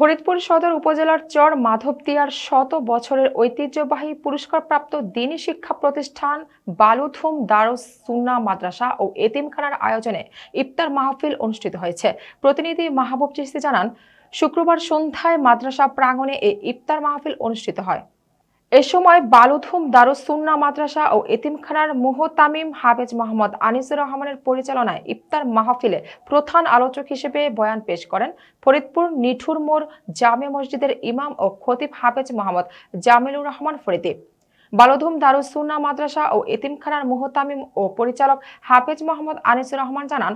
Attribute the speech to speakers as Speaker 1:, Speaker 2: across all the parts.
Speaker 1: ফরিদপুর সদর উপজেলার চর মাধবদিয়ার শত বছরের ঐতিহ্যবাহী পুরস্কারপ্রাপ্ত দ্বীনী শিক্ষা প্রতিষ্ঠান বালুথুম দারুস সুন্নাহ মাদ্রাসা ও এতিমখানার আয়োজনে ইফতার মাহফিল অনুষ্ঠিত হয়েছে। প্রতিনিধি মাহবুব চিশতি জানান, শুক্রবার সন্ধ্যায় মাদ্রাসা প্রাঙ্গণে এই ইফতার মাহফিল অনুষ্ঠিত হয়। এ সময় বালুথুম দারুস সুন্নাহ মাদ্রাসা ও এতিমখানার মুহতামিম হাফেজ মোহাম্মদ আনিসুর রহমানের পরিচালনায় ইফতার মাহফিলে প্রধান আলোচক হিসেবে বয়ান পেশ করেন ফরিদপুর নিঠুর মোড় জামে মসজিদের ইমাম ও খতিব হাফেজ মোহাম্মদ জামিলুর রহমান ফরিদি। বালুথুম দারুস সুন্নাহ মাদ্রাসা ও এতিমখানার মুহতামিম ও পরিচালক হাফেজ মোহাম্মদ আনিসুর রহমান জানান,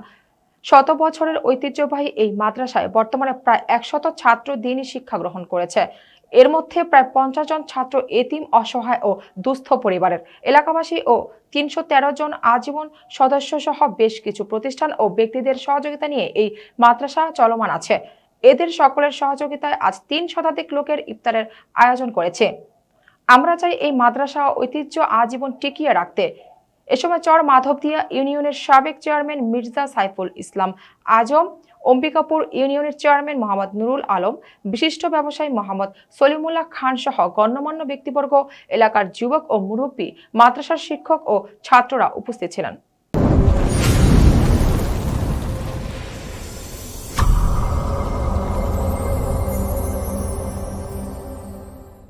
Speaker 1: শত বছরের ঐতিহ্যবাহী এই মাদ্রাসায় বর্তমানে প্রায় 100 ছাত্র দ্বীনী শিক্ষা গ্রহণ করেছে। এর মধ্যে প্রায় 50 জন ছাত্র এতিম, অসহায় ও দুস্থ পরিবারের। এলাকাবাসী ও 313 জন আজীবন সদস্য সহ বেশ কিছু প্রতিষ্ঠান ও ব্যক্তিদের সহযোগিতা নিয়ে এই মাদ্রাসা চলমান আছে। এদের সকলের সহযোগিতায় আজ 3 শতাধিক লোকের ইফতারের আয়োজন করেছে। আমরা চাই এই মাদ্রাসা ঐতিহ্য আজীবন টিকিয়ে রাখতে। এ সময় চর মাধবদিয়া ইউনিয়নের সাবেক চেয়ারম্যান মির্জা সাইফুল ইসলাম আজম, অম্বিকাপুর ইউনিয়নের চেয়ারম্যান মোহাম্মদ নুরুল আলম, বিশিষ্ট ব্যবসায়ী মোহাম্মদ সলিমুল্লাহ খান সহ গণ্যমান্য ব্যক্তিবর্গ, এলাকার যুবক ও মুরব্বী, মাদ্রাসার শিক্ষক ও ছাত্ররা উপস্থিত ছিলেন।